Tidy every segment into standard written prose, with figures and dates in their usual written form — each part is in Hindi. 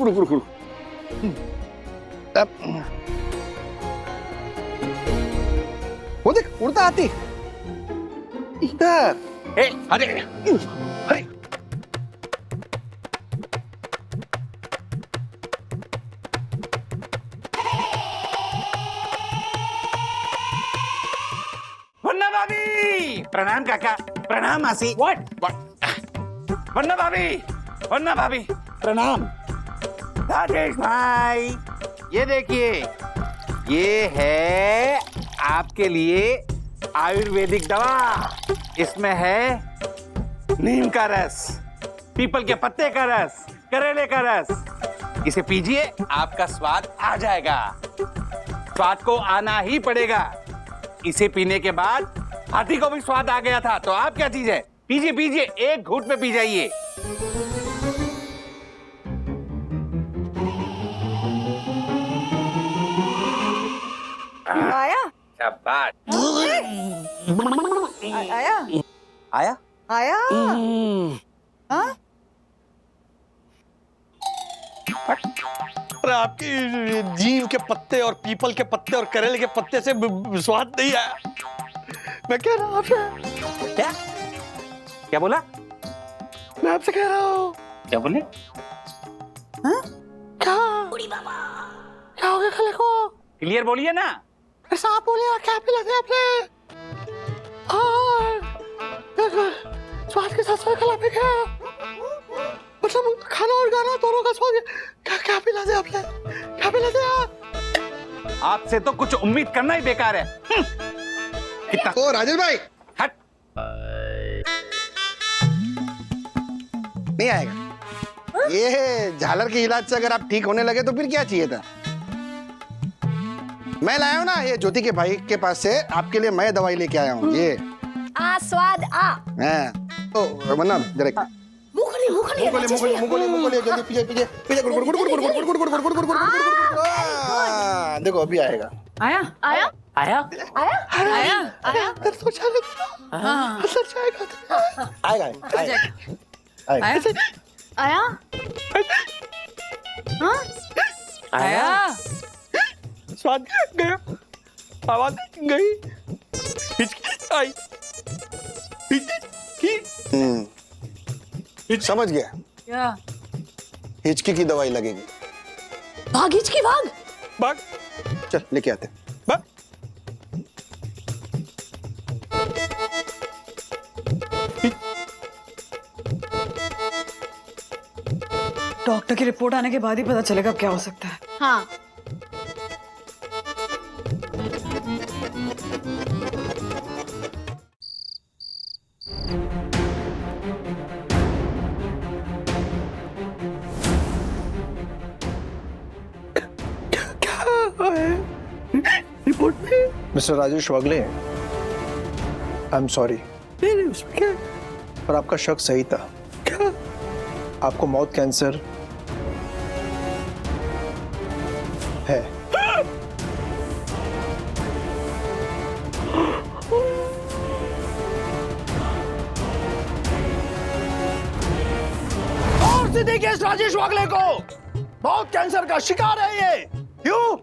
रुक रुक रुक। वो देख उड़ता हाथी इधर। अरे अरे वन्ना भाभी, प्रणाम काका, प्रणाम मासी। व्हाट? वन्ना भाभी प्रणाम। राजेश भाई, ये देखिए, ये है आपके लिए आयुर्वेदिक दवा। इसमें है नीम का रस, पीपल के पत्ते का रस, करेले का रस। इसे पीजिए, आपका स्वाद आ जाएगा। स्वाद को आना ही पड़ेगा। इसे पीने के बाद हाथी को भी स्वाद आ गया था, तो आप क्या चीज है? पीजिए पीजिए, एक घूंट में पी जाइए। आया शाबाश। आया आया? आया हाँ? अरे आपकी नीम के पत्ते और पीपल के पत्ते और करेले के पत्ते से स्वाद नहीं आया। मैं कह रहा हूँ आपसे। क्या क्या बोला? मैं आपसे कह रहा हूँ। क्या बोले? हाँ? क्या क्या हो गया खाले को? क्लियर बोलिए ना। ऐसा आप बोले, क्या पिला दिया आपने? और स्वाद के साथ साथ खिला पे क्या? मतलब खाना और गाना दोनों का स्वाद। क्या क्या पिला दिया आपने? क्या पिला दिया? आपसे तो कुछ उम्मीद करना ही बेकार है। कितना? ओ राजेश भाई हट। नहीं आएगा। ये झालर के इलाज से अगर आप ठीक होने लगे तो फिर क्या चाहिए था? मैं लाया हूँ ना, ये ज्योति के भाई के पास से आपके लिए मैं दवाई लेके आया हूँ। ये स्वाद आ ओ वरना जरा मुखली मुखली मुंगली जल्दी पीछे पीछे पीछे गुड़ गुड़ गुड़ गुड़ गुड़ गुड़ गुड़ गुड़ गुड़ गुड़ गुड़। देखो अभी आएगा। आया आया आया आया आया आया अंदर तो जाएगा। हाँ अंदर जाएगा। आएगा आएगा आया हाँ आया स्वाद गया, आवाज गई, हिचकी आई, समझ गया। क्या हिचकी की दवाई लगेगी। भाग हिचकी भाग भाग, चल लेके आते भाग। डॉक्टर की रिपोर्ट आने के बाद ही पता चलेगा क्या हो सकता है। हाँ रिपोर्ट में mister Rajesh Wagle, I am sorry. उसमें क्या? पर आपका शक सही था। क्या? आपको माउथ कैंसर है। और से देखिए इस राजेश वागले को, बहुत कैंसर का शिकार है ये। क्यों?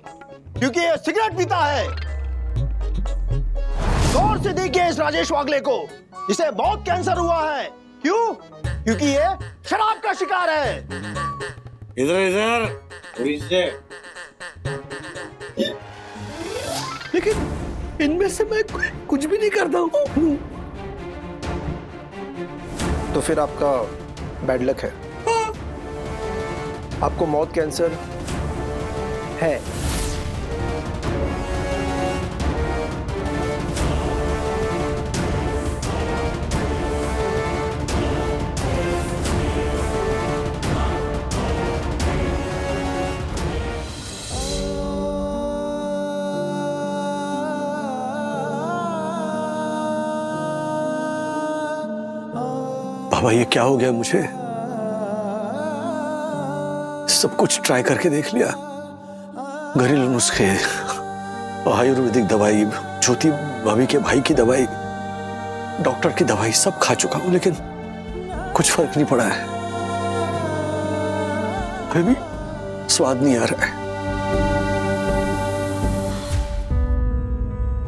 क्योंकि ये सिगरेट पीता है। गौर से देखिए इस राजेश वागले को, इसे बहुत कैंसर हुआ है। क्यों? क्योंकि ये शराब का शिकार है। इधर इधर लेकिन इनमें से मैं कुछ भी नहीं करता हूँ। तो फिर आपका बैड लक है। आपको माउथ कैंसर है। बाबा ये क्या हो गया मुझे? सब कुछ ट्राई करके देख लिया, घरेलू नुस्खे, आयुर्वेदिक दवाई, ज्योति भाभी के भाई की दवाई, डॉक्टर की दवाई सब खा चुका हूं, लेकिन कुछ फर्क नहीं पड़ा है। स्वाद नहीं आ रहा है।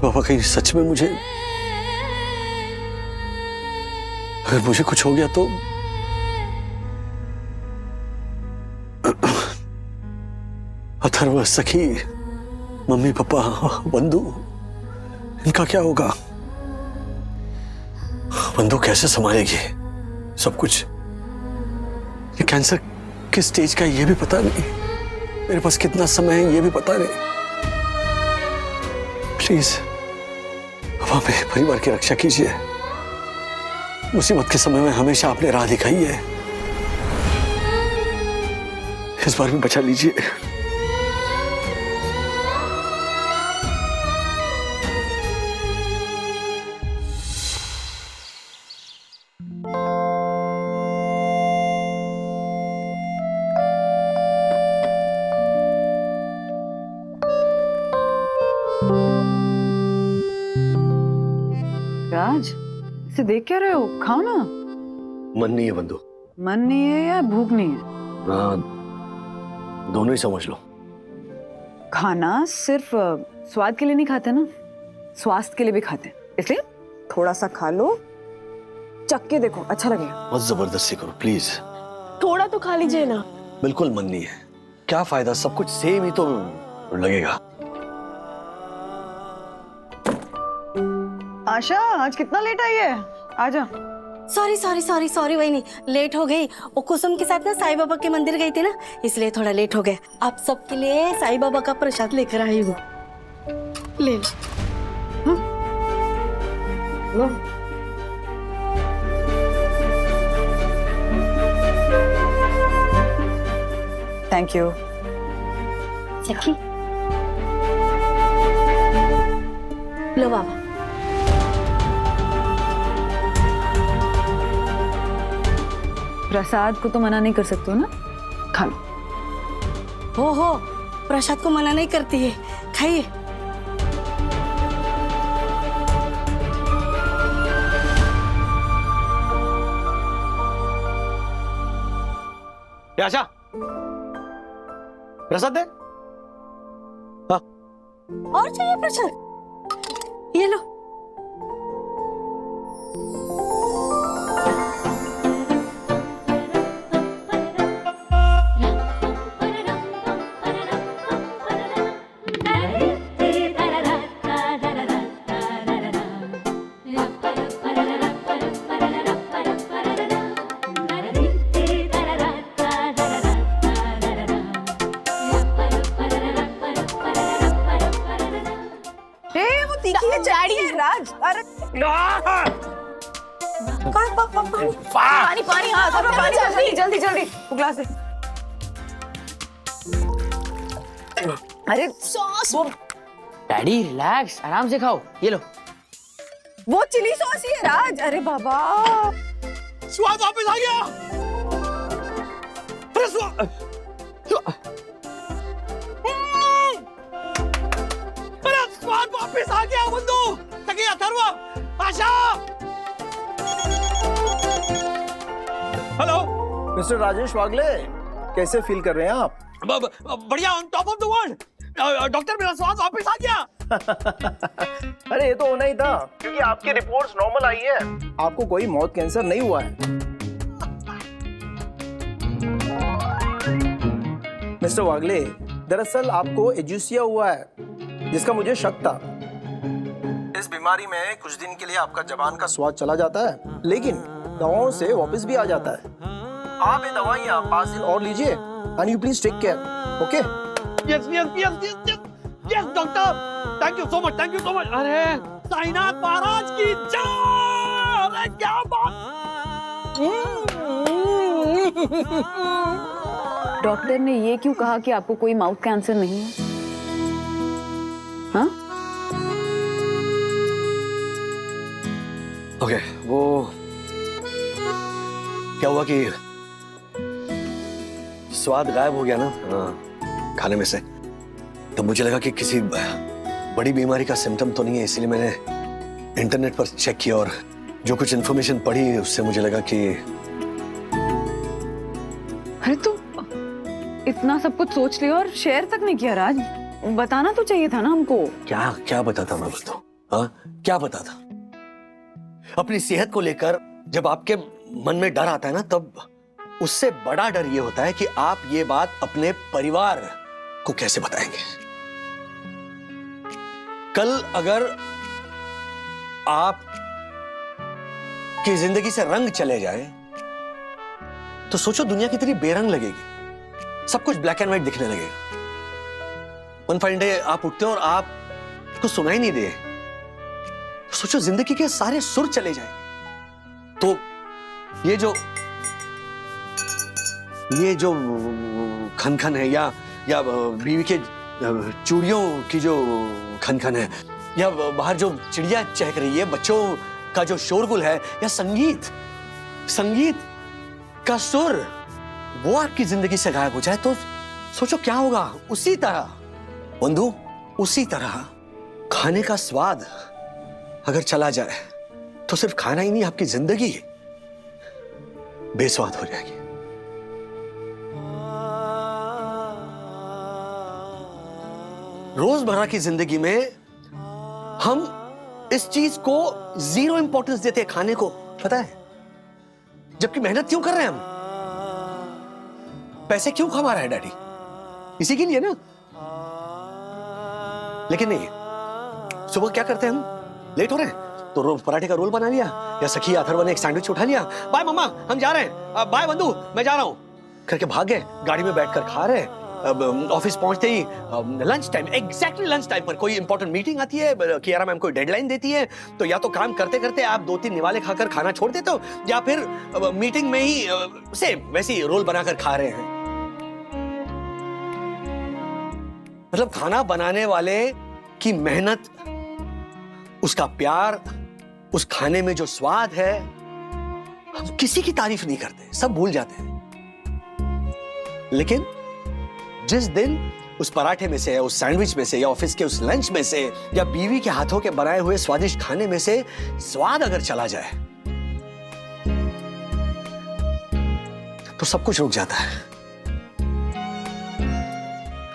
पापा कहीं सच में अगर मुझे कुछ हो गया तो अथर्व, सखी, मम्मी पापा, बंधु, इनका क्या होगा? बंधु कैसे संभालेगी सब कुछ? ये कैंसर किस स्टेज का है ये भी पता नहीं, मेरे पास कितना समय है ये भी पता नहीं। प्लीज अब आप मेरे परिवार की रक्षा कीजिए। मुसीबत के समय में हमेशा आपने राह दिखाई है, इस बार भी बचा लीजिए। राज, इसे देख क्या रहे हो? खाओ ना। मन नहीं है बंधु। मन नहीं है या भूख नहीं है? दोनों ही समझ लो। खाना सिर्फ स्वाद के लिए नहीं खाते ना, स्वास्थ्य के लिए भी खाते हैं। इसलिए थोड़ा सा खा लो, चख के देखो, अच्छा लगेगा। बस जबरदस्ती करो प्लीज। थोड़ा तो खा लीजिए ना। बिल्कुल मन नहीं है। क्या फायदा, सब कुछ सेम ही तो लगेगा। आशा, आज कितना लेट आई है? आजा। सॉरी वही लेट हो गई। वो कुसुम के साथ ना साईं बाबा के मंदिर गई थी ना, इसलिए थोड़ा लेट हो गए। आप सबके लिए साईं बाबा का प्रसाद लेकर आई हूँ, ले लो। Thank you. सखी, लो बाबा। प्रसाद को तो मना नहीं कर सकते हो ना, खा लो। हो प्रसाद को मना नहीं करती है, खाइए। आशा, प्रसाद दे। हाँ। और चाहिए प्रसाद? ये लो। राज, अरे पानी, हाँ पानी, जल्दी वो ग्लास दे। अरे सॉस, डैडी रिलैक्स, आराम से खाओ। ये लो। वो चिली सॉस ही है राज। अरे बाबा, स्वाद वापस आ गया। अरे स्वाद वापस आ गया। बंधु, सखी, अथर्व, आशा। हेलो मिस्टर राजेश वागले, कैसे फील कर रहे हैं आप? बढ़िया, on top of the world. Doctor, मेरा स्वाद वापस आ गया। अरे ये तो होना ही था, क्योंकि आपकी रिपोर्ट्स नॉर्मल आई है। आपको कोई मौत कैंसर नहीं हुआ है। मिस्टर वागले, दरअसल आपको एजुसिया हुआ है, जिसका मुझे शक था। इस बीमारी में कुछ दिन के लिए आपका जबान का स्वाद चला जाता है, लेकिन दवाओं से वापस भी आ जाता है। आप ये दवाइयाँ 5 दिन और लीजिए, and you please take care, okay? Yes doctor, thank you so much. अरे साईनाथ महाराज की जय। अरे क्या बात। डॉक्टर ने ये क्यों कहा कि आपको कोई माउथ कैंसर नहीं है? हाँ? ओके, वो क्या हुआ कि स्वाद गायब हो गया ना खाने में से, तो मुझे लगा कि किसी बड़ी बीमारी का सिम्टम तो नहीं है, इसलिए मैंने इंटरनेट पर चेक किया और जो कुछ इन्फॉर्मेशन पढ़ी उससे मुझे लगा कि अरे तो इतना सब कुछ सोच लिया और शेयर तक नहीं किया राज। बताना तो चाहिए था ना हमको। क्या क्या बताता मैं बताऊं? हाँ, क्या बताता? अपनी सेहत को लेकर जब आपके मन में डर आता है ना, तब उससे बड़ा डर ये होता है कि आप ये बात अपने परिवार को कैसे बताएंगे। कल अगर आप की जिंदगी से रंग चले जाए तो सोचो दुनिया कितनी बेरंग लगेगी। सब कुछ ब्लैक एंड व्हाइट दिखने लगेगा। वन फाइन डे आप उठते हो और आप कुछ सुनाई नहीं दे। सोचो जिंदगी के सारे सुर चले जाए तो ये जो खनखन है या बीवी के चूड़ियों की जो खनखन है, या बाहर जो चिड़िया चहक रही है, बच्चों का जो शोरगुल है, या संगीत का सुर, वो आपकी जिंदगी से गायब हो जाए तो सोचो क्या होगा। उसी तरह बंधु, उसी तरह खाने का स्वाद अगर चला जाए तो सिर्फ खाना ही नहीं, आपकी जिंदगी बेस्वाद हो जाएगी। रोजमर्रा की जिंदगी में हम इस चीज को जीरो इंपॉर्टेंस देते हैं, खाने को, पता है? जबकि मेहनत क्यों कर रहे हैं हम? पैसे क्यों कमा रहा है डैडी? इसी के लिए ना। लेकिन नहीं, सुबह क्या करते हैं हम? लेट हो रहे हैं तो पराठे का रोल बना लिया, या सखी अथर्व ने एक सैंडविच उठा लिया। बाय मम्मा, हम जा रहे हैं। बाय बंधु, मैं जा रहा हूं करके भाग गए। गाड़ी में बैठकर खा रहे। ऑफिस पहुंचते ही lunch time, exactly lunch time पर कोई इंपॉर्टेंट मीटिंग आती है, कियारा मैम कोई डेडलाइन देती है, तो या तो काम करते करते आप 2-3 निवाले खाकर खाना छोड़ देते हो, या फिर मीटिंग में ही सेम वैसे ही रोल बनाकर खा रहे हैं। मतलब खाना बनाने वाले की मेहनत, उसका प्यार, उस खाने में जो स्वाद है, हम किसी की तारीफ नहीं करते, सब भूल जाते हैं। लेकिन जिस दिन उस पराठे में से, उस सैंडविच में से, या ऑफिस के उस लंच में से, या बीवी के हाथों के बनाए हुए स्वादिष्ट खाने में से स्वाद अगर चला जाए तो सब कुछ रुक जाता है।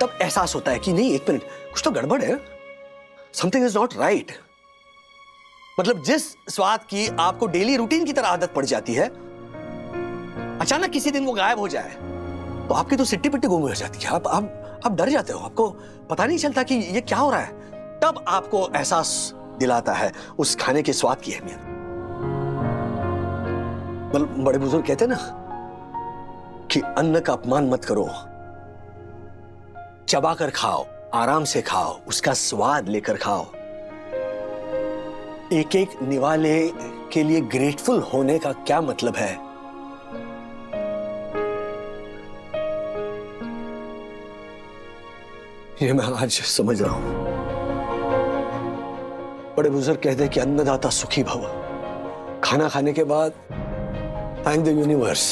तब एहसास होता है कि नहीं, एक मिनट, कुछ तो गड़बड़ है, समथिंग इज नॉट राइट। मतलब जिस स्वाद की आपको डेली रूटीन की तरह आदत पड़ जाती है, अचानक किसी दिन वो गायब हो जाए तो आपकी तो सिट्टी पिट्टी गुम हो जाती है। आप डर जाते हो, आपको पता नहीं चलता कि ये क्या हो रहा है। तब आपको एहसास दिलाता है उस खाने के स्वाद की अहमियत। बड़े बुजुर्ग कहते हैं ना कि अन्न का अपमान मत करो, चबा कर खाओ, आराम से खाओ, उसका स्वाद लेकर खाओ। एक एक निवाले के लिए ग्रेटफुल होने का क्या मतलब है? ये मैं आज समझ रहा हूं। बड़े बुजुर्ग कहते हैं कि अन्नदाता सुखी भव। खाना खाने के बाद थैंक द यूनिवर्स।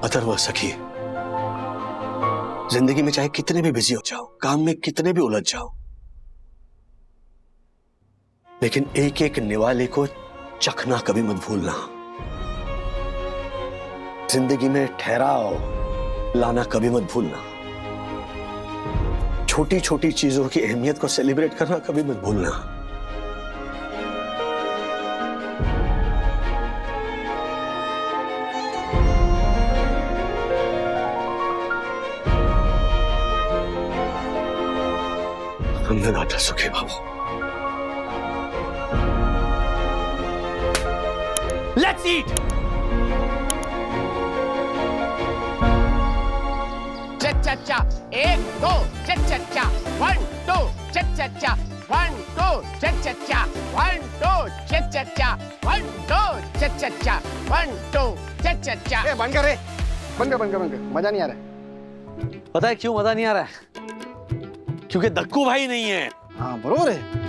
अथर्व, सखी, जिंदगी में चाहे कितने भी बिजी हो जाओ, काम में कितने भी उलझ जाओ, लेकिन एक एक निवाले को चखना कभी मत भूलना। जिंदगी में ठहराव लाना कभी मत भूलना। छोटी छोटी चीजों की अहमियत को सेलिब्रेट करना कभी मत भूलना। अन्नदाता सुखी भव। Let's eat! Cha-cha-cha, 1, 2, cha-cha-cha, 1, 2, cha-cha-cha, 1, 2, cha-cha-cha, 1, 2, cha-cha-cha, 1, 2, cha-cha-cha, 1, 2, cha-cha-cha. ए, बंद कर रे, बंद कर, मजा नहीं आ रहा है। पता है क्यों मजा नहीं आ रहा है? क्योंकि दक्कू भाई नहीं है। हाँ बरोबर है।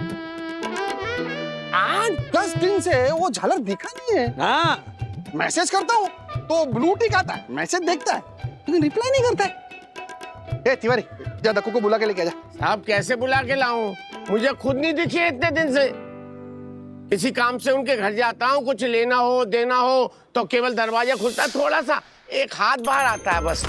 8-10 दिन से वो झालर दिखा नहीं है। हाँ, मैसेज करता हूँ तो ब्लू टिक आता है, मैसेज देखता है लेकिन रिप्लाई नहीं करता है। ए तिवारी, जा दक्कू को बुला के लेके आ जा। साहब कैसे बुला के लाऊं? मुझे खुद नहीं दिखी है इतने दिन से। किसी काम से उनके घर जाता हूँ, कुछ लेना हो देना हो तो केवल दरवाजा खुलता है थोड़ा सा, एक हाथ बाहर आता है बस।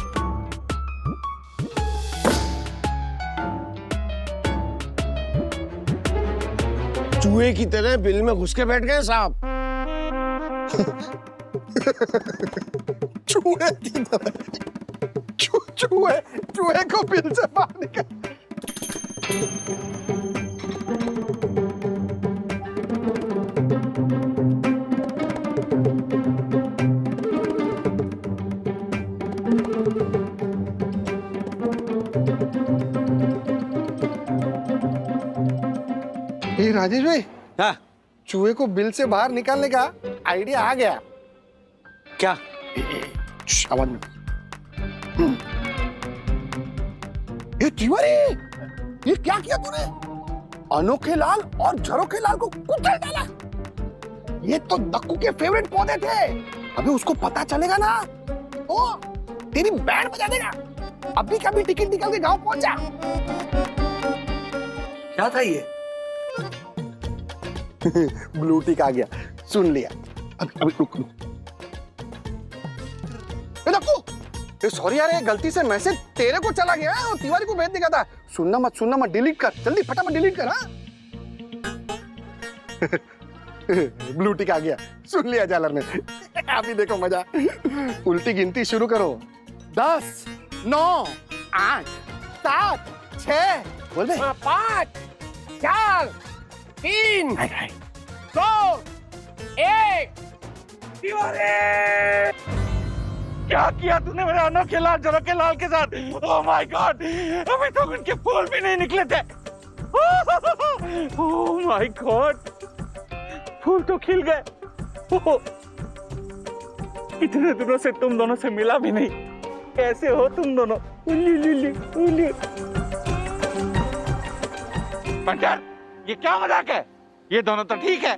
चूहे की तरह बिल में घुस के बैठ गए साहब। चूहे की तरह चूहे को बिल से बाहर निकाल। ये राजेश भाई, हाँ चूहे को बिल से बाहर निकालने का आइडिया आ गया। क्या? आवाज में। ये तिवारी, ये क्या किया तूने? अनोखे लाल और झरोखे लाल को कुचल डाला। ये तो दक्कू के फेवरेट पौधे थे। अभी उसको पता चलेगा ना तो तेरी बैंड बजा देगा। अभी कभी टिकट निकाल के गांव पहुंच जा। क्या था ये? ब्लू टिक आ गया, सुन लिया। अभी रुक। सॉरी यार, ये गलती से मैसेज तेरे को चला गया और तिवारी को भेज दिया था। सुनना मत, डिलीट कर जल्दी, फटाफट डिलीट कर। हाँ ब्लू टिक आ गया, सुन लिया जालर ने। अभी देखो मजा। उल्टी गिनती शुरू करो। 10, 9, 8, 7, 6 बोल बे। 5, 4, 3, 2, 1। क्या किया तूने मेरे अनोखे लाल झरोखे लाल के साथ? ओह माय गॉड, अभी तक उनके फूल भी नहीं निकले थे। ओह माय गॉड, फूल तो खिल गए। इतने दिनों से तुम दोनों से मिला भी नहीं। कैसे हो तुम दोनों? उली। पंचायत, ये क्या मजाक है? ये दोनों तो ठीक है।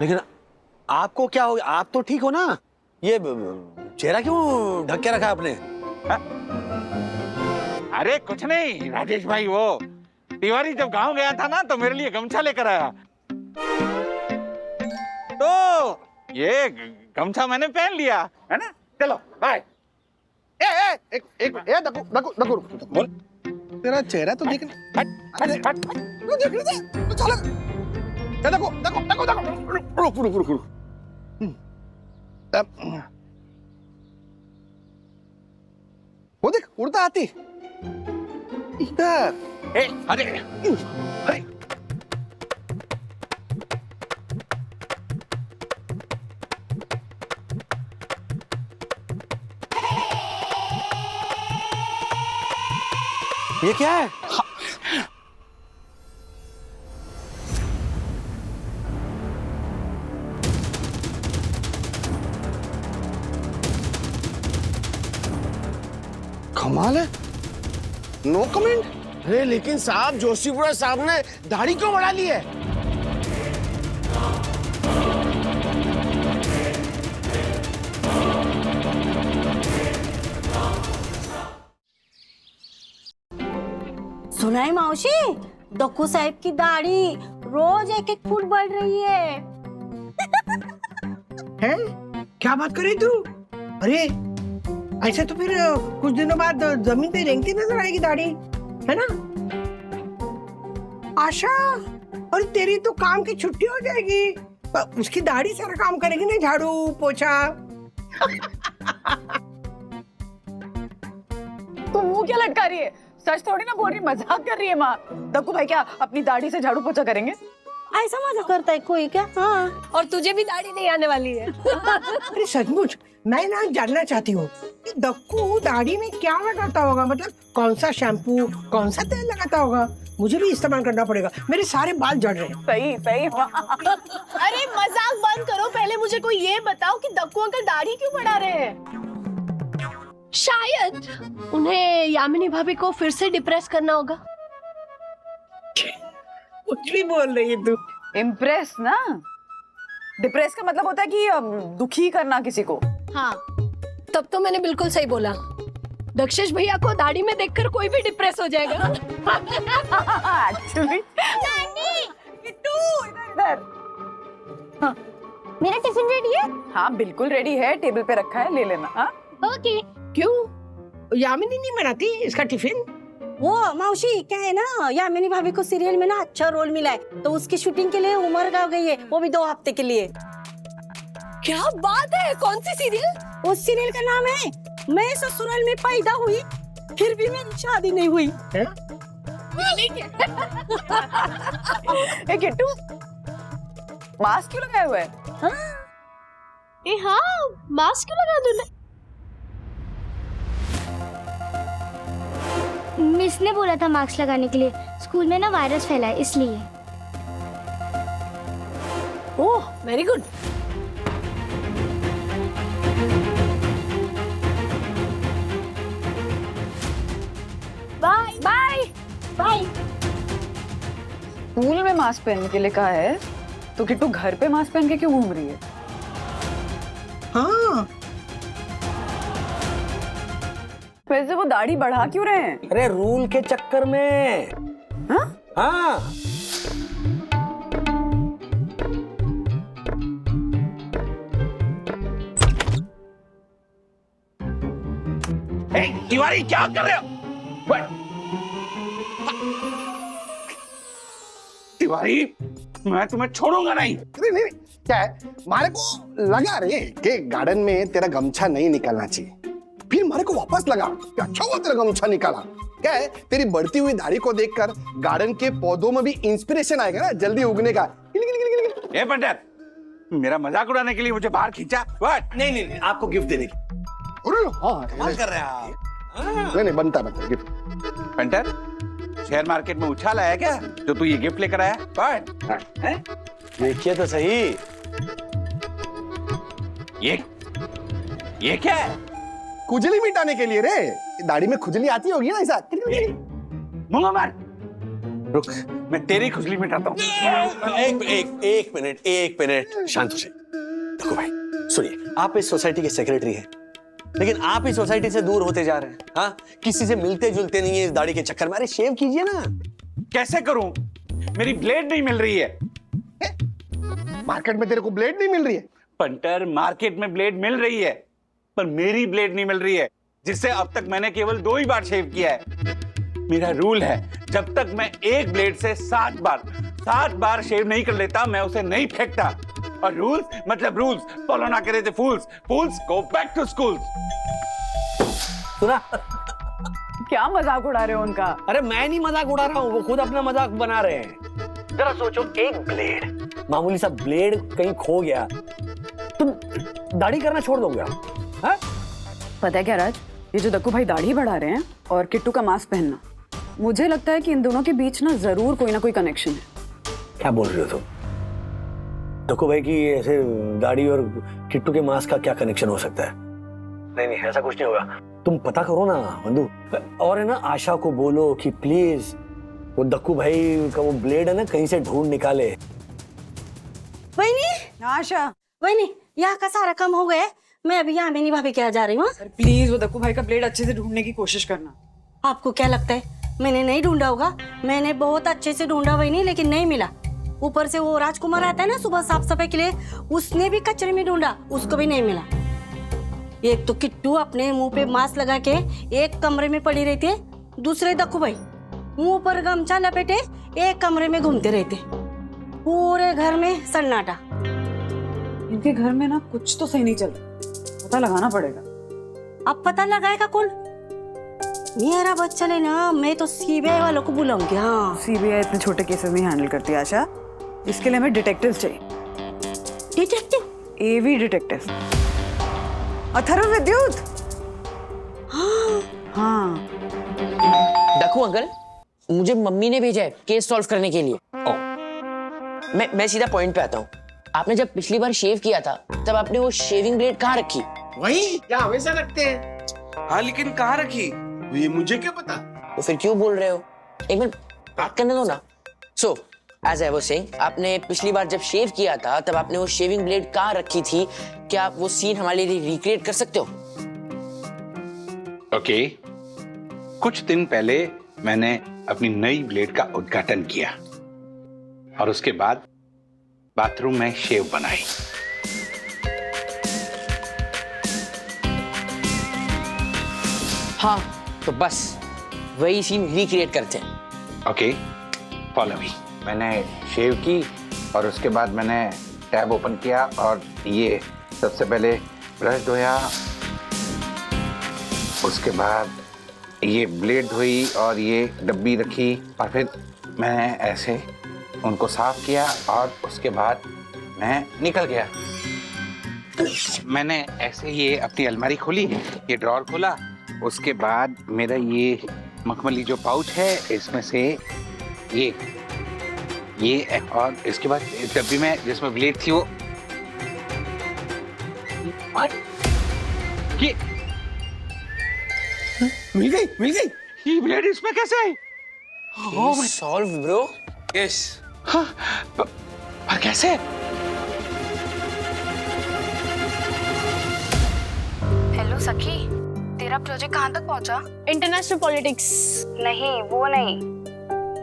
लेकिन आपको क्या हो? आप तो ठीक हो ना? ये चेहरा क्यों ढक के रखा आपने? अरे कुछ नहीं राजेश भाई, वो तिवारी जब गांव गया था ना तो मेरे लिए गमछा लेकर आया। तो ये गमछा मैंने पहन लिया है ना। चलो बाय। दक्कू बोल। तेरा चेहरा तो देख। रुक। वो देख, उड़ता हाथी इधर। अरे ये क्या है? कमाल है। No comment. अरे लेकिन साहब, जोशीपुरा साहब ने दाढ़ी क्यों बढ़ा ली है? सुना है मौसी, दक्कू साहब की दाढ़ी रोज 1-1 फुट बढ़ रही है। हैं? क्या बात कर रही तू? अरे ऐसे तो फिर कुछ दिनों बाद जमीन पे रेंगती नजर आएगी दाढ़ी, है ना? आशा, और तेरी तो काम की छुट्टी हो जाएगी। उसकी दाढ़ी सारा काम करेगी ना, झाड़ू पोछा। तो मुंह क्या लटका रही है? सच थोड़ी ना बोल रही, मजाक कर रही है माँ। दक्कू भाई क्या अपनी दाढ़ी से झाड़ू पोछा करेंगे? ऐसा मजा करता है कोई क्या? हाँ, और तुझे भी दाढ़ी नहीं आने वाली है। अरे सचमुच मैं ना जानना चाहती हूँ कि दक्कू दाढ़ी में क्या लगाता होगा, मतलब कौन सा शैम्पू, कौन सा तेल लगाता होगा। मुझे भी इस्तेमाल करना पड़ेगा, मेरे सारे बाल झड़ रहे हैं। सही माँ। अरे मजाक बंद करो, पहले मुझे कोई ये बताओ कि दक्कू अंकल दाढ़ी क्यों बढ़ा रहे हैं? शायद उन्हें यामिनी भाभी को फिर से डिप्रेस करना होगा। कुछ भी बोल रही है तू। इम्प्रेस ना, डिप्रेस का मतलब होता है कि दुखी करना किसी को। हाँ, तब तो मैंने बिल्कुल सही बोला। दक्षेश भैया को दाढ़ी में देखकर कोई भी डिप्रेस हो जाएगा। एक्चुअली नानी, किट्टू इधर। हाँ, मेरा टिफिन रेडी है? हाँ बिल्कुल रेडी है, टेबल पे रखा है, ले लेना। हाँ ओके। क्यों यामिनी नहीं बनाती इसका टिफिन? वो मौसी क्या है ना, यामिनी भाभी को सीरियल में ना अच्छा रोल मिला है, तो उसकी शूटिंग के लिए उमर गांव गई है, वो भी 2 हफ्ते के लिए। क्या बात है, कौन सी सीरियल? उस सीरियल का नाम है मैं ससुराल में पैदा हुई फिर भी मेरी शादी नहीं हुई। ए किट्टू, मास्क क्यों लगाया हुआ है? हाँ, मास्क क्यों लगा तूने? मिस ने बोला था मास्क लगाने के लिए, स्कूल में ना वायरस फैला है इसलिए। Oh very good. Bye bye bye. School में मास्क पहनने के लिए कहा है, तो किट्टू घर पे मास्क पहन के क्यों घूम रही है? हाँ वैसे वो दाढ़ी बढ़ा क्यों रहे हैं? अरे रूल के चक्कर में। हाँ? हाँ तिवारी क्या कर रहे हो? तिवारी मैं तुम्हें छोड़ूंगा नहीं। नहीं नहीं क्या है, मारे को लगा रे कि गार्डन में तेरा गमछा नहीं निकालना चाहिए, फिर मारे को वापस लगा कि अच्छा हुआ तेरा गमछा निकाला। क्या है, तेरी बढ़ती हुई दाढ़ी को देखकर गार्डन के पौधों में भी इंस्पिरेशन आएगा ना जल्दी उगने का। ए पंडित, मेरा मजाक उड़ाने के लिए मुझे बाहर खींचा? व्हाट? नहीं नहीं नहीं, आपको गिफ्ट देने की। अरे हाँ कमाल कर रहे हैं आप। नहीं नहीं बनता गिफ्ट। पंडित, शेयर मार्केट में उछाल आया क्या जो तू ये गिफ्ट लेकर आया? व्हाट? देखिए तो सही। ये क्या है? खुजली मिटाने के लिए रे, दाढ़ी में खुजली आती होगी ना ऐसा। मुंह मार। रुक, मैं तेरी खुजली मिटाता हूँ। एक मिनट शांत हो जाइए। देखो भाई सुनिए, आप इस सोसाइटी के सेक्रेटरी हैं, लेकिन आप इस सोसाइटी से दूर होते जा रहे हैं। हाँ, किसी से मिलते जुलते नहीं है इस दाढ़ी के चक्कर में। अरे शेव कीजिए ना। कैसे करूं? मेरी ब्लेड नहीं मिल रही है। मार्केट में तेरे को ब्लेड नहीं मिल रही है? पंटर, मार्केट में ब्लेड मिल रही है, पर मेरी ब्लेड नहीं मिल रही है, जिससे अब तक मैंने केवल 2 ही बार शेव किया है। मेरा रूल है, जब तक मैं एक ब्लेड से 7 बार शेव नहीं कर लेता, मैं उसे नहीं फेंकता। और रूल्स मतलब रूल्स, फॉलो ना करे तो फूल्स गो बैक टू स्कूल। सुना? क्या मजाक उड़ा रहे हो उनका? अरे मैं नहीं मजाक उड़ा रहा हूँ, वो खुद अपना मजाक बना रहे हैं। जरा सोचो, एक ब्लेड, मामूली सा ब्लेड कहीं खो गया, तुम दाढ़ी करना छोड़ दोगे आप? हाँ? पता है क्या राज, ये जो दक्कू भाई दाढ़ी बढ़ा रहे हैं और किट्टू का मास्क पहनना, मुझे लगता है कि इन दोनों के बीच ना जरूर कोई ना कोई कनेक्शन है। क्या बोल रहे हो तुम? दक्कू भाई की ऐसे दाढ़ी और किट्टू के मास्क का क्या कनेक्शन हो सकता है? नहीं नहीं, ऐसा कुछ नहीं होगा। तुम पता करो ना बंधु, और है ना आशा को बोलो कि प्लीज वो दक्कू भाई का वो ब्लेड है ना कहीं से ढूंढ निकाले। वहीनी, आशा, वहीनी, यहाँ का सारा काम हो गया, मैं अभी यामिनी भाभी के यहाँ जा रही हूँ। प्लीज वो दक्कू भाई का ब्लेड अच्छे से ढूंढने की कोशिश करना। आपको क्या लगता है मैंने नहीं ढूंढा होगा? मैंने बहुत अच्छे से ढूंढा वहीनी, लेकिन नहीं मिला। ऊपर से वो राजकुमार आता है ना सुबह साफ सफाई के लिए, उसने भी कचरे में ढूंढा, उसको भी नहीं मिला। एक तो किट्टू अपने मुंह पे मास्क लगा के एक कमरे में पड़ी रहती है, दूसरे दक्कू भाई मुंह पर गमछा लपेटे एक कमरे में घूमते रहते, पूरे घर में सन्नाटा। इनके घर में ना कुछ तो सही नहीं चल रहा, पता लगाना पड़ेगा। अब पता लगाएगा कौन? मेरा बच्चा लेना, मैं तो सीबीआई वालों को बुलाऊंगी। हाँ, सीबीआई इतने छोटे केसेस नहीं हैंडल करती आशा, इसके लिए हमें डिटेक्टिव चाहिए। डिटेक्टिव? एवी डिटेक्टिव, अथर्व विद्युत। हाँ। दक्कू अंकल, मुझे मम्मी ने भेजा है केस सॉल्व करने के लिए। मैं सीधा पॉइंट पे आता हूँ। आपने जब पिछली बार शेव किया था, तब आपने वो शेविंग ब्लेड कहाँ रखी? वही क्या हमेशा रखते हैं? हाँ लेकिन कहाँ रखी ये मुझे क्या पता। तो फिर क्यों बोल रहे हो? एक मिनट बात करने दो ना। So as I was saying, आपने पिछली बार जब शेव किया था, तब आपने वो शेविंग ब्लेड कहाँ रखी थी? क्या आप वो सीन हमारे लिए रिक्रिएट कर सकते हो? ओके, कुछ दिन पहले मैंने अपनी नई ब्लेड का उद्घाटन किया और उसके बाद बाथरूम में शेव बनाई। हाँ, तो बस वही सीन रिक्रिएट करते हैं। Okay, follow me. मैंने शेव की और उसके बाद मैंने टैब ओपन किया और ये सबसे पहले ब्रश धोया, उसके बाद ये ब्लेड धोई और ये डब्बी रखी और फिर मैंने ऐसे उनको साफ किया और उसके बाद मैं निकल गया। मैंने ऐसे ये अपनी अलमारी खोली, ये ड्रॉर खोला, उसके बाद मेरा ये मखमली जो पाउच है इसमें से ये और इसके बाद डब्बी में जिसमें ब्लेड थी वो ये मिल गई ये ब्लेड इसमें कैसे आई? Solve bro. यस। हाँ, पर कैसे? हेलो सखी, तेरा प्रोजेक्ट कहाँ तक पहुँचा? International politics. नहीं वो नहीं,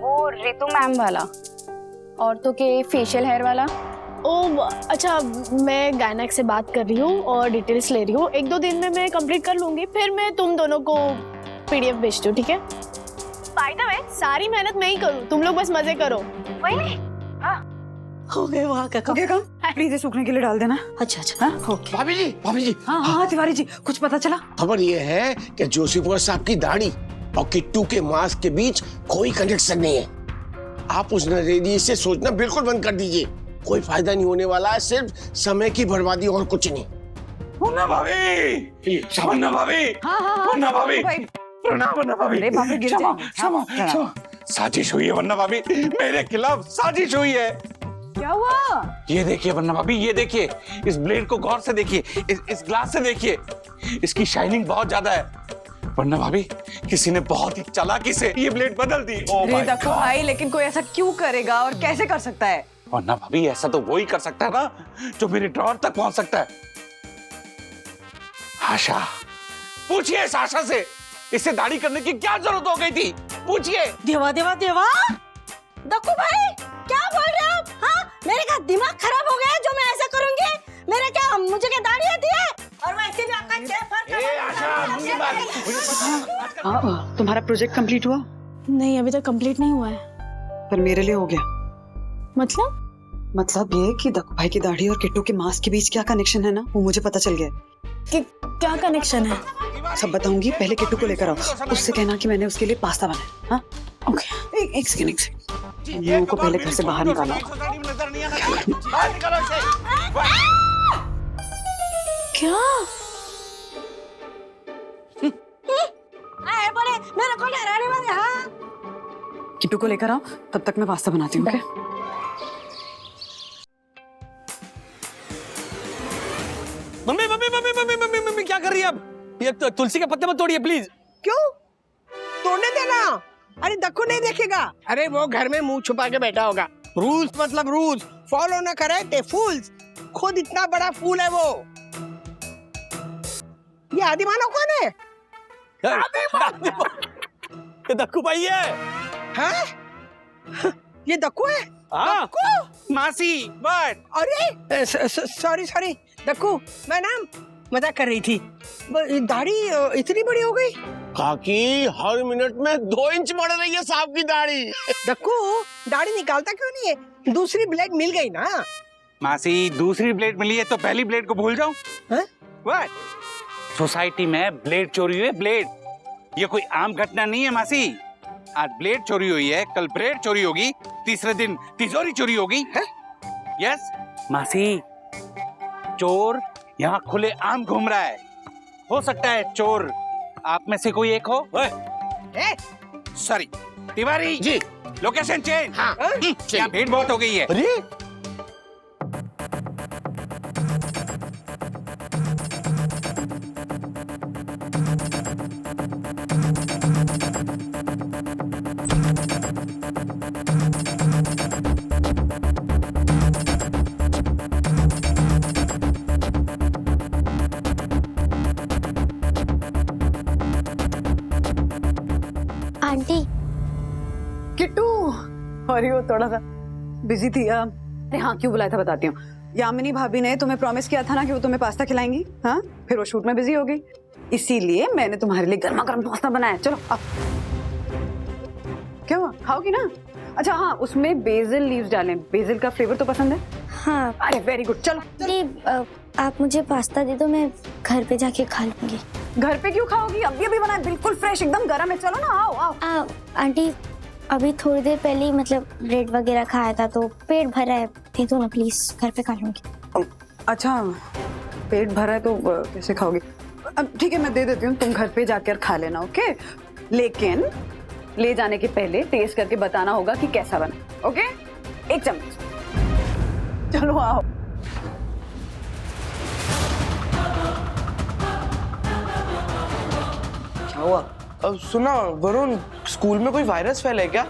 वो रितु मैम वाला, औरतों के फेशियल हेयर वाला। ओ अच्छा, मैं गायनेक से बात कर रही हूँ और डिटेल्स ले रही हूँ। 1-2 दिन में मैं कंप्लीट कर लूंगी, फिर मैं तुम दोनों को पीडीएफ भेजती हूँ, ठीक है? बाय द वे, सारी मेहनत मैं ही करूँ, तुम लोग बस मजे करो। वही नहीं, हो गए वहाँ का काम। प्लीज सूखने के लिए डाल देना। अच्छा अच्छा। ओके। भाभी जी हाँ हाँ तिवारी जी, कुछ पता चला? खबर ये है कि जोशीपुर साहब की दाढ़ी और किट्टू के मास्क के बीच कोई कनेक्शन नहीं है। आप उस नजरिए से सोचना बिल्कुल बंद कर दीजिए, कोई फायदा नहीं होने वाला है, सिर्फ समय की बर्बादी और कुछ नहीं। मुन्ना भाभी, मुन्ना भाभी, मुन्ना भाभी, वन्ना भाभी, अरे बाप रे, गिर क्षमा, जाएंगे। क्षमा, क्षमा। साजिश हुई है वन्ना भाभी, मेरे खिलाफ साजिश हुई है। क्या हुआ? ये देखिए वन्ना भाभी, ये देखिए, इस ब्लेड को गौर से देखिए, इस ग्लास से देखिए, इसकी शाइनिंग बहुत ज्यादा है। वन्ना भाभी, किसी ने बहुत ही चालाकी से ये ब्लेड बदल दी। ओह माय देखो गॉड। भाई, लेकिन कोई ऐसा क्यों करेगा और कैसे कर सकता है? वन्ना भाभी, ऐसा तो वही कर सकता है ना जो मेरे ड्रॉर तक पहुंच सकता है। आशा, पूछिए इस आशा से, इससे दाढ़ी करने की क्या जरूरत हो गई थी? पूछिए। देवा देवा देवा, दक्कू भाई क्या बोल रहे हो आप? हाँ, मेरे का दिमाग खराब हो गया है जो मैं ऐसा करूंगी? मेरे क्या, मुझे क्या दाढ़ी आती है? और वैसे भी आपका तुम्हारा प्रोजेक्ट कंप्लीट हुआ? नहीं, अभी तक कंप्लीट नहीं हुआ है। पर मेरे लिए हो गया। मतलब ये कि दक्कू भाई की दाढ़ी और किट्टू के मास्क के बीच क्या कनेक्शन है ना, वो मुझे पता चल गया। कि क्या कनेक्शन है? सब बताऊंगी, पहले किट्टू को लेकर आओ, उससे कहना कि मैंने उसके लिए पास्ता बनाया। हाँ ओके, एक सेकंड। लोगों को पहले घर से बाहर निकालो। क्या? बोले मेरे को डराने वाले। हाँ, किट्टू को लेकर आओ, तब तक मैं पास्ता बनाती हूँ। Mummy mummy mummy mummy mummy mummy क्या कर रही है अब? ये तो तुलसी के पत्ते मत तोड़िए प्लीज। क्यों तोड़ने देना? अरे दक्कू नहीं देखेगा। अरे वो घर में मुंह छुपा के बैठा होगा। रूल्स मतलब रूल्स फॉलो न करे ते फूल्स। खुद इतना बड़ा फूल है वो। ये आदि मानव कौन है? ये दक्कू भाई है। हाँ? ये दक्कू है? दक्कू? मासी, बट अरे सॉरी सॉरी दक्कू, मैं ना मजाक कर रही थी। दाढ़ी इतनी बड़ी हो गई? काकी हर मिनट में 2 इंच बढ़ रही है साहब की दाढ़ी। दक्कू दाढ़ी निकालता क्यों नहीं है? दूसरी ब्लेड मिल गई ना। मासी, दूसरी ब्लेड मिली है तो पहली ब्लेड को भूल जाऊं? हाँ? What? सोसाइटी में ब्लेड चोरी हुई है, ब्लेड। ये कोई आम घटना नहीं है मासी। आज ब्लेड चोरी हुई है, कल ब्लेड चोरी होगी, तीसरे दिन तिजोरी चोरी होगी। यस मासी, चोर यहाँ खुले आम घूम रहा है। हो सकता है चोर आप में से कोई एक हो। Sorry Tiwari ji, location change. हाँ, यहाँ भीड़ बहुत हो गई है। अरे आंटी किट्टू, अरे वो थोड़ा सा बिजी थी। अरे हाँ, क्यों बुलाया था बताती हूँ। यामिनी भाभी ने तुम्हें प्रॉमिस किया था ना कि वो तुम्हें पास्ता खिलाएंगी। हाँ, फिर वो शूट में बिजी हो गई। इसीलिए मैंने तुम्हारे लिए गर्मा गर्म पास्ता बनाया। चलो अब क्या हुआ, खाओगी ना? अच्छा हाँ, उसमें बेसिल लीव्स डालें। बेसिल का फ्लेवर तो पसंद है? हाँ अरे वेरी गुड। चलो आप मुझे पास्ता दे दो, मैं घर पे जाके खा लूंगी। घर पे क्यों खाओगी? अभी अभी बनाया, बिल्कुल फ्रेश, एकदम गर्म है। चलो ना, आओ आओ। आंटी अभी थोड़ी देर पहले ही मतलब ब्रेड वगैरह खाया था तो पेट भरा है, दे दो ना प्लीज, घर पे खा लूंगी। अच्छा पेट भरा है तो कैसे खाओगी? अब ठीक है, मैं दे देती हूँ, तुम घर पे जाकर खा लेना, ओके? लेकिन ले जाने के पहले टेस्ट करके बताना होगा कि कैसा बना, ओके? 1 चम्मच। चलो आओ। क्या हुआ? अब सुना वरुण, स्कूल में कोई वायरस फैला है क्या?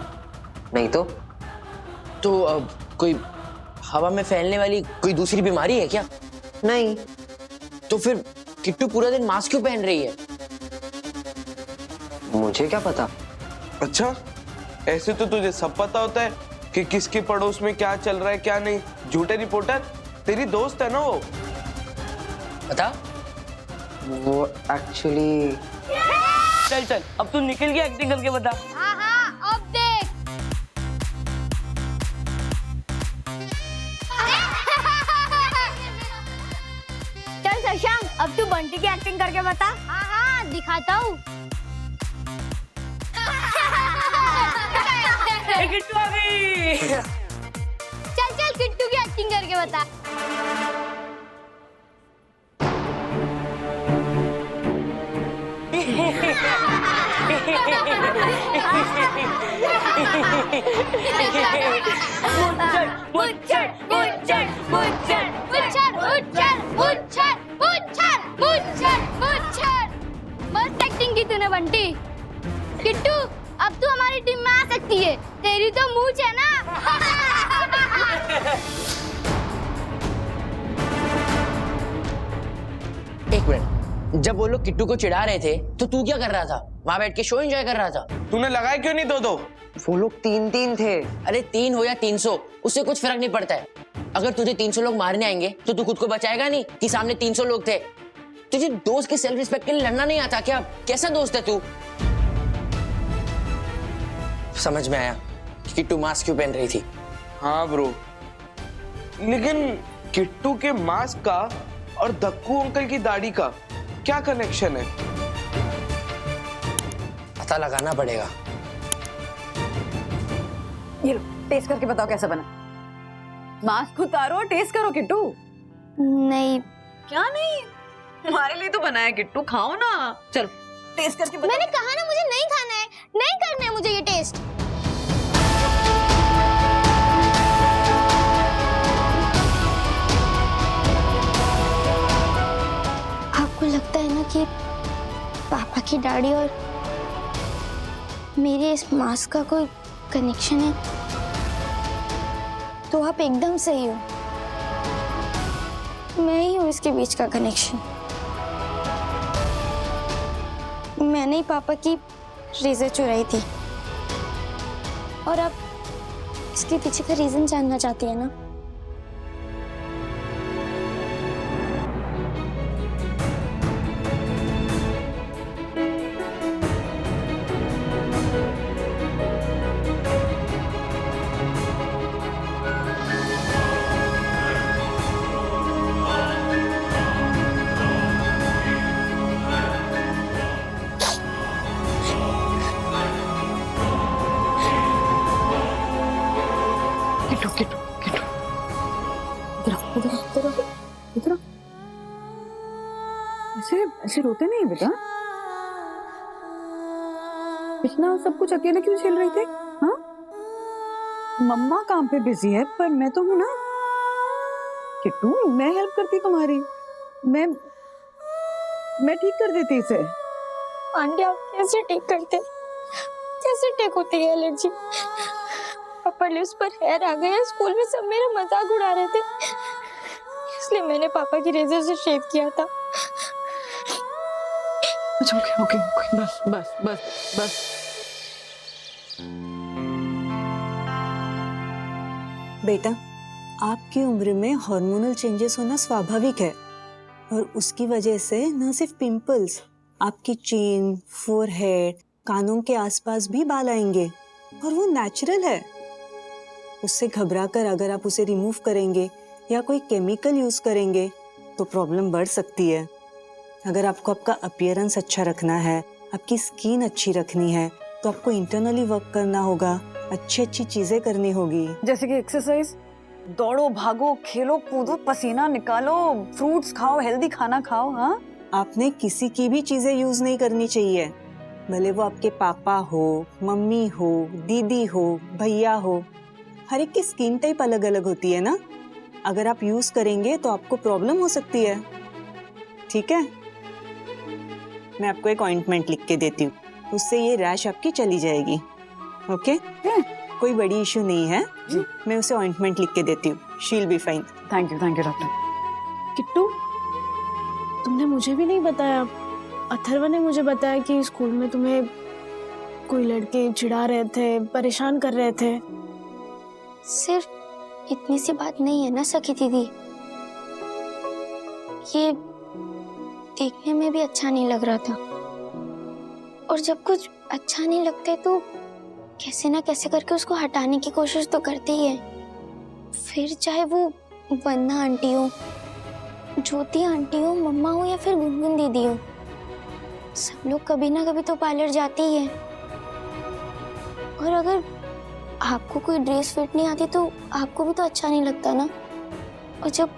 नहीं तो अब कोई हवा में फैलने वाली कोई दूसरी बीमारी है क्या? नहीं। तो फिर किट्टू पूरा दिन मास्क क्यों पहन रही है? मुझे क्या पता। अच्छा, ऐसे तो तुझे सब पता होता है कि किसके पड़ोस में क्या चल रहा है क्या नहीं। झूठे रिपोर्टर, तेरी दोस्त है ना वो। बता। वो एक्चुअली चल चल, अब तू निकल के एक्टिंग करके बता। हाँ हाँ, अब देख। चल शशांक, अब तू बंटी की एक्टिंग करके बता। हाँ हाँ, दिखाता हूँ। किट्टू आ गई। चल चल, किट्टू की एक्टिंग करके बता। मस्त एक्टिंग की तूने बंटी। किट्टू, अब तू हमारी टीम में आ सकती है, तेरी तो मूंछ है ना। एक मिनट, जब वो लोग किट्टू को चिढ़ा रहे थे तो तू क्या कर रहा था? वहां बैठ के शो एंजॉय कर रहा था। तूने लगाए क्यों नहीं दो? वो लोग 3-3 थे। अरे 3 हो या 300, उससे कुछ फर्क नहीं पड़ता है। अगर तुझे 300 लोग मारने आएंगे तो तू खुद को बचाएगा नहीं कि सामने 300 लोग थे। तुझे दोस्त की सेल्फ रिस्पेक्ट के लिए लड़ना नहीं आता क्या? कैसा दोस्त है तू? समझ में आया कि किट्टू मास्क क्यों पहन रही थी। हाँ ब्रो, लेकिन किट्टू के मास्क का और धक्कू अंकल की दाढ़ी का क्या कनेक्शन है? पता लगाना पड़ेगा। ये लो, टेस्ट करके बताओ कैसा बना। मास्क उतारो और टेस्ट करो किट्टू। नहीं। क्या नहीं? तुम्हारे लिए तो बनाया किट्टू, खाओ ना। चलो टेस्ट करके बताओ। मैंने कहा ना मुझे नहीं खाना है, नहीं करना है मुझे ये टेस्ट। आपको लगता है ना कि पापा की दाढ़ी और मेरे इस मास्क का कोई कनेक्शन है, तो आप एकदम सही हो। मैं ही हूँ इसके बीच का कनेक्शन। मैंने ही पापा की रेजर चुराई थी, और अब इसके पीछे का रीजन जानना चाहती है ना? इधर ऐसे ऐसे रोते नहीं बेटा। इतना सब कुछ अकेले क्यों झेल रही थे? हाँ, मम्मा काम पे बिजी है पर मैं तो हूं ना। किट्टू, मैं हेल्प करती तुम्हारी, मैं ठीक कर देती इसे। आंटी, आप कैसे ठीक करते? कैसे ठीक होती है एलर्जी? अपर लिप्स पर हेयर आ गया। स्कूल में सब मेरा मजाक उड़ा रहे थे, इसलिए मैंने पापा की रेजर से शेव किया था। अच्छा ओके बस बस बस बस। बेटा, आपकी उम्र में हार्मोनल चेंजेस होना स्वाभाविक है, और उसकी वजह से न सिर्फ पिंपल्स, आपकी चीन, फोरहेड, कानों के आसपास भी बाल आएंगे और वो नेचुरल है। उससे घबराकर अगर आप उसे रिमूव करेंगे या कोई केमिकल यूज करेंगे तो प्रॉब्लम बढ़ सकती है। अगर आपको आपका अपीयरेंस अच्छा रखना है, आपकी स्किन अच्छी रखनी है, तो आपको इंटरनली वर्क करना होगा, अच्छी अच्छी चीजें करनी होगी। जैसे कि एक्सरसाइज, दौड़ो, भागो, खेलो, कूदो, पसीना निकालो, फ्रूट्स खाओ, हेल्दी खाना खाओ। हाँ, आपने किसी की भी चीजें यूज नहीं करनी चाहिए, भले वो आपके पापा हो, मम्मी हो, दीदी हो, भैया हो। हर एक की स्किन टाइप अलग अलग होती है ना। अगर आप यूज करेंगे तो आपको प्रॉब्लम हो सकती है। ठीक है, मैं आपको एक ऑइंटमेंट लिख के देती हूँ, उससे ये रैश आपकी चली जाएगी। ओके, कोई बड़ी इशू नहीं है। मैं उसे ऑइंटमेंट लिख के देती हूँ, she will be fine. Thank you doctor. Kittu, तुमने मुझे भी नहीं बताया। अथर्व ने मुझे बताया कि स्कूल में तुम्हें कोई लड़के चिढ़ा रहे थे, परेशान कर रहे थे। सिर्फ इतनी सी बात नहीं है ना सखी दीदी, ये देखने में भी अच्छा नहीं लग रहा था। और जब कुछ अच्छा नहीं लगता तो कैसे ना कैसे करके उसको हटाने की कोशिश तो करते ही है। फिर चाहे वो वंदना आंटी हो, ज्योति आंटी हो, मम्मा हो या फिर गुनगुन दीदी हो, सब लोग कभी ना कभी तो पार्लर जाते ही है। और अगर आपको कोई ड्रेस फिट नहीं आती तो आपको भी तो अच्छा नहीं लगता ना। और जब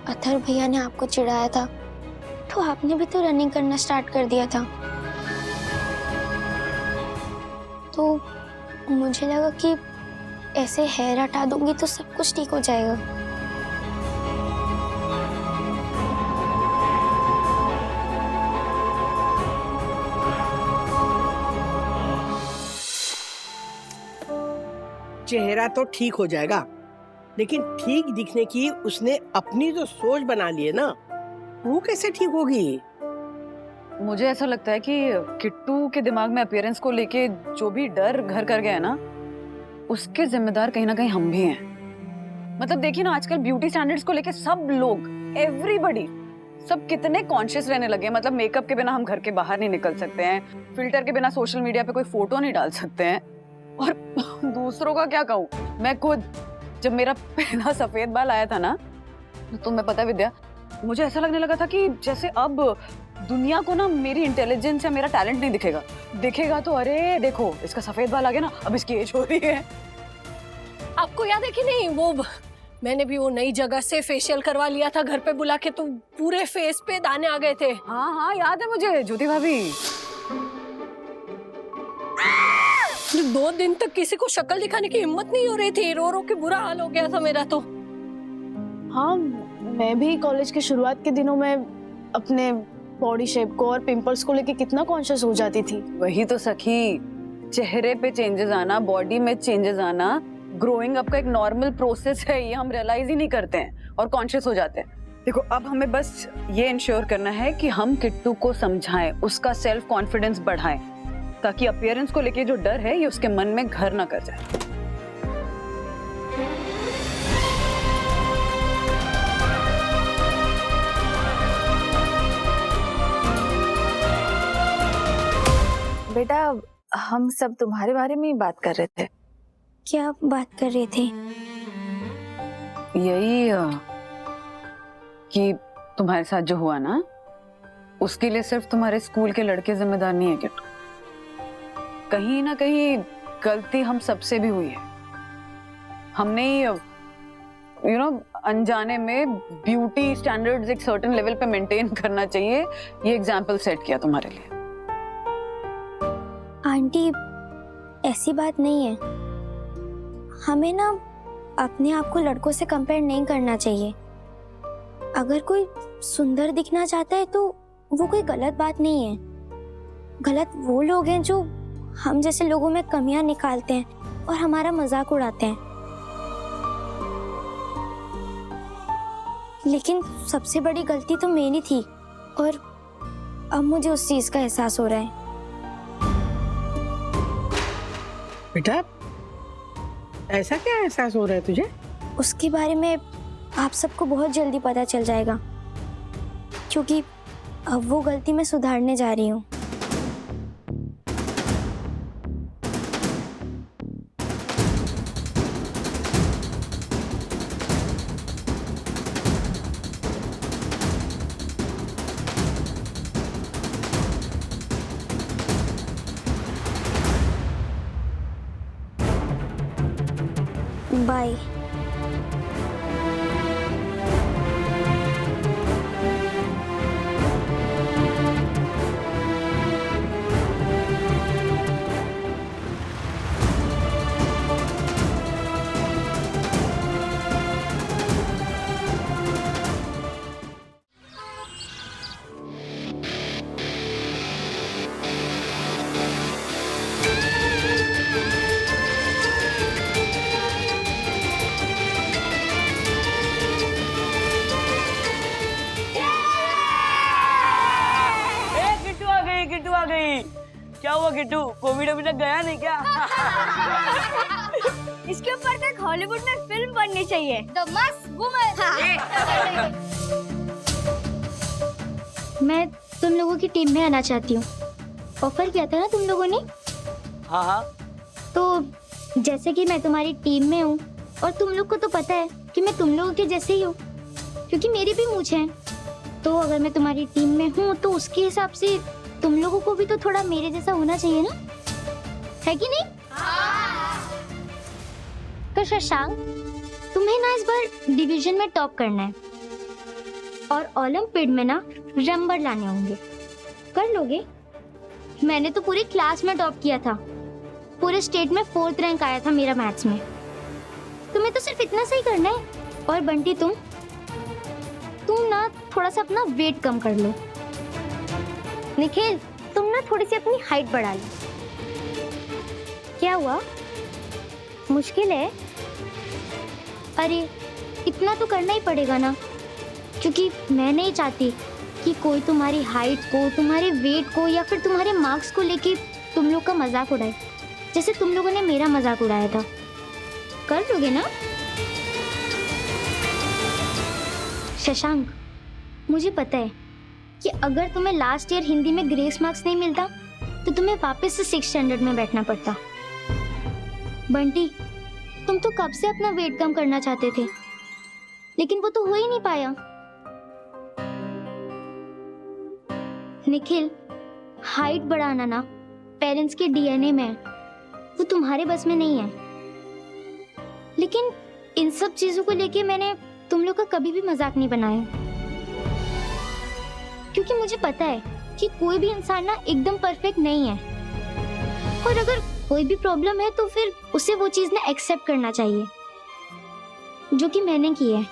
अथर्व भैया ने आपको चिढ़ाया था तो आपने भी तो रनिंग करना स्टार्ट कर दिया था। तो मुझे लगा कि ऐसे हेयर हटा दूंगी तो सब कुछ ठीक हो जाएगा। चेहरा तो ठीक हो जाएगा, लेकिन ठीक दिखने की उसने अपनी जो सोच बना ली है ना, वो कैसे ठीक होगी? मुझे ऐसा लगता है कि किट्टू के दिमाग में अपीयरेंस को लेके जो भी डर घर कर गया है ना, उसके जिम्मेदार कहीं ना कहीं हम भी हैं। मतलब देखिए ना, आजकल ब्यूटी स्टैंडर्ड्स को लेके सब लोग, एवरीबॉडी, सब कितने कॉन्शियस रहने लगे हैं। मतलब मेकअप के बिना हम घर के बाहर नहीं निकल सकते हैं, फिल्टर के बिना सोशल मीडिया पे कोई फोटो नहीं डाल सकते हैं। और दूसरों का क्या कहूँ, मैं खुद जब मेरा पहला सफेद बाल आया था ना, तो मैं पता विद्या, मुझे ऐसा लगने लगा था कि जैसे अब दुनिया को ना मेरी इंटेलिजेंस या मेरा टैलेंट नहीं दिखेगा। दिखेगा तो अरे देखो इसका सफेद बाल आ गया ना, अब इसकी एज हो रही है। आपको याद है कि नहीं, वो मैंने भी वो नई जगह से फेशियल करवा लिया था घर पे बुला के, तो पूरे फेस पे दाने आ गए थे। हाँ हाँ याद है मुझे, ज्योति भाभी। 2 दिन तक किसी को शक्ल दिखाने की हिम्मत नहीं हो रही थी, रो रो के बुरा हाल हो गया था मेरा तो। हाँ, मैं भी कॉलेज के शुरुआत के दिनों में अपने बॉडी शेप को और पिंपल्स को लेके कितना कॉन्शियस हो जाती थी। वही तो सखी, चेहरे पे चेंजेस आना, बॉडी में चेंजेस आना ग्रोइंग अप का एक नॉर्मल प्रोसेस है। ये हम रियलाइज ही नहीं करते हैं और कॉन्शियस हो जाते हैं। देखो, अब हमें बस ये इंश्योर करना है कि हम किट्टू को समझाएं, उसका सेल्फ कॉन्फिडेंस बढ़ाएं, ताकि अपीयरेंस को लेके जो डर है ये उसके मन में घर ना कर जाए। बेटा, हम सब तुम्हारे बारे में ही बात कर रहे थे। क्या बात कर रहे थे? यही कि तुम्हारे साथ जो हुआ ना, उसके लिए सिर्फ तुम्हारे स्कूल के लड़के जिम्मेदार नहीं है किट्टू। कहीं ना कहीं गलती हम सबसे भी हुई है। हमने अनजाने में ब्यूटी स्टैंडर्ड्स एक सर्टेन लेवल पे मेंटेन करना चाहिए, ये एग्जाम्पल सेट किया तुम्हारे लिए। आंटी, ऐसी बात नहीं है। हमें ना अपने आप को लड़कों से कंपेयर नहीं करना चाहिए। अगर कोई सुंदर दिखना चाहता है तो वो कोई गलत बात नहीं है। गलत वो लोग हैं जो हम जैसे लोगों में कमियां निकालते हैं और हमारा मजाक उड़ाते हैं। लेकिन सबसे बड़ी गलती तो मेरी थी और अब मुझे उस चीज का एहसास हो रहा है। बेटा, ऐसा क्या एहसास हो रहा है तुझे? उसके बारे में आप सबको बहुत जल्दी पता चल जाएगा, क्योंकि अब वो गलती मैं सुधारने जा रही हूँ। बाय। किट्टू आ गई। क्या हुआ किट्टू, कोविड अभी तक गया नहीं क्या? इसके ऊपर तो एक हॉलीवुड में फिल्म बननी चाहिए, द मस्ट वुमन। मैं तुम लोगों की टीम में आना चाहती हूँ। ऑफर किया था ना तुम लोगों ने? हाँ हाँ। तो जैसे कि मैं तुम्हारी टीम में हूँ और तुम लोग को तो पता है कि मैं तुम लोगों के जैसे ही हूँ, क्योंकि मेरी भी मूंछ है। तो अगर मैं तुम्हारी टीम में हूँ तो उसके हिसाब से तुम लोगों को भी तो थोड़ा मेरे जैसा होना चाहिए ना, है कि नहीं? तो शशांक, तुम्हें ना इस बार डिवीजन में टॉप करना है और ओलंपिड में ना नंबर लाने होंगे। कर लोगे? मैंने तो पूरी क्लास में टॉप किया था, पूरे स्टेट में 4th रैंक आया था मेरा मैथ्स में। तुम्हें तो सिर्फ इतना सही करना है। और बंटी, तुम ना थोड़ा सा अपना वेट कम कर लो। निखिल, तुम ना थोड़ी सी अपनी हाइट बढ़ा लो। क्या हुआ, मुश्किल है? अरे इतना तो करना ही पड़ेगा ना, क्योंकि मैं नहीं चाहती कि कोई तुम्हारी हाइट को, तुम्हारे वेट को या फिर तुम्हारे मार्क्स को लेके तुम लोग का मजाक उड़ाए, जैसे तुम लोगों ने मेरा मजाक उड़ाया था। कर लोगे ना? शशांक, मुझे पता है कि अगर तुम्हें लास्ट ईयर हिंदी में ग्रेस मार्क्स नहीं मिलता तो तुम्हें वापस से 6th स्टैंडर्ड में बैठना पड़ता। बंटी, तुम तो कब से अपना वेट कम करना चाहते थे, लेकिन वो तो हो ही नहीं पाया। निखिल, हाइट बढ़ाना ना पेरेंट्स के डीएनए में है, वो तुम्हारे बस में नहीं है। लेकिन इन सब चीजों को लेके मैंने तुम लोग का कभी भी मजाक नहीं बनाया, क्योंकि मुझे पता है कि कोई भी इंसान ना एकदम परफेक्ट नहीं है, और अगर कोई भी प्रॉब्लम है तो फिर उसे वो चीज ना एक्सेप्ट करना चाहिए, जो कि मैंने की है।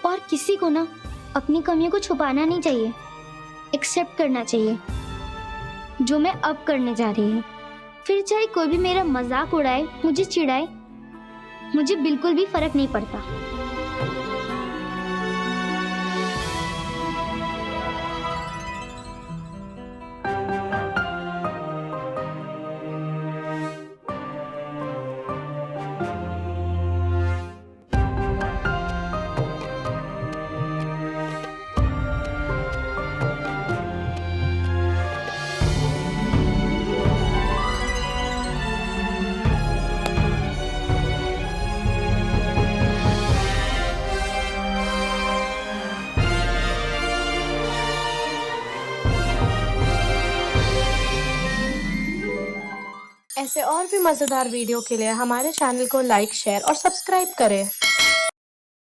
और किसी को ना अपनी कमियों को छुपाना नहीं चाहिए, एक्सेप्ट करना चाहिए, जो मैं अब करने जा रही हूँ। फिर चाहे कोई भी मेरा मजाक उड़ाए, मुझे चिढ़ाए, मुझे बिल्कुल भी फर्क नहीं पड़ता। ऐसे और भी मज़ेदार वीडियो के लिए हमारे चैनल को लाइक, शेयर और सब्सक्राइब करें।